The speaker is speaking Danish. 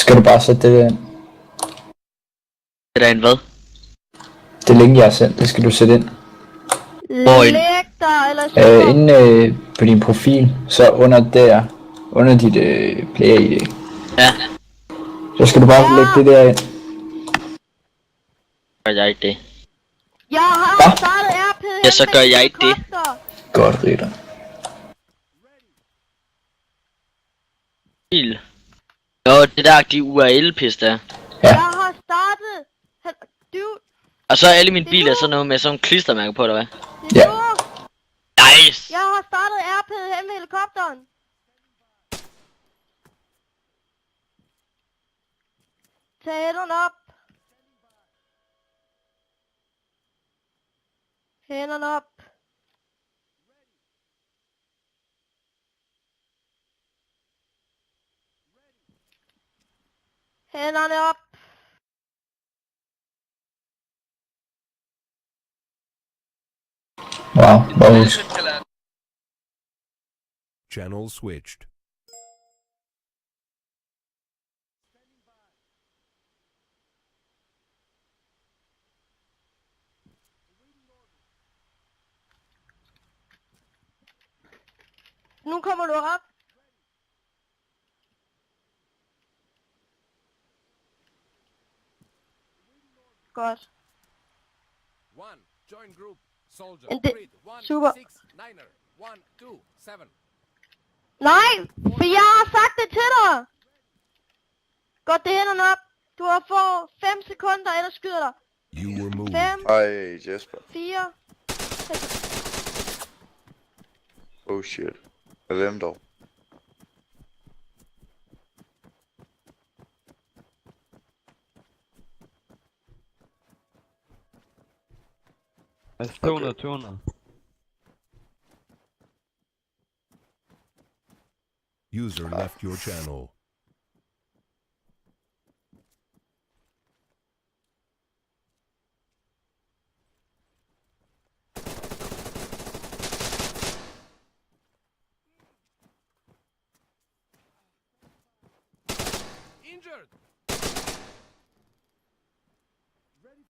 skal du bare sætte det der ind. Det er en hvad? Det link jeg har sendt, det skal du sætte ind. Hvorinde? Læg dig, eller så. Inde på din profil, så under dit player ID. Ja. Så skal du bare lægge det der ind. Gør jeg ikke det? Jeg har startet RP. Ja, så gør jeg ikke det. Godt, Ritter. Bil. Nå, det der, de URL-pis der. Ja. Jeg har startet. Du. Og så er alle mine biler sådan noget med sådan nogle klistermærker på, eller hvad? Ja. Nice! Jeg har startet RP hen med helikopteren. Tag hænderne op. Hænderne op. Hænderne op. Wow, hvor Channel switched. Nu kommer du op. Godt. One, join group. Soldier. And the- Read. One, super. 6, 9er. 1, 2, 7. Nej, for jeg har sagt det til dig. Godt, det hænderne op. Du har fået 5 sekunder, ellers skyder dig. You were moved. 5, Ej, Jesper. 4. Oh shit. Hvem dog? Altså 200. User left your channel. Injured.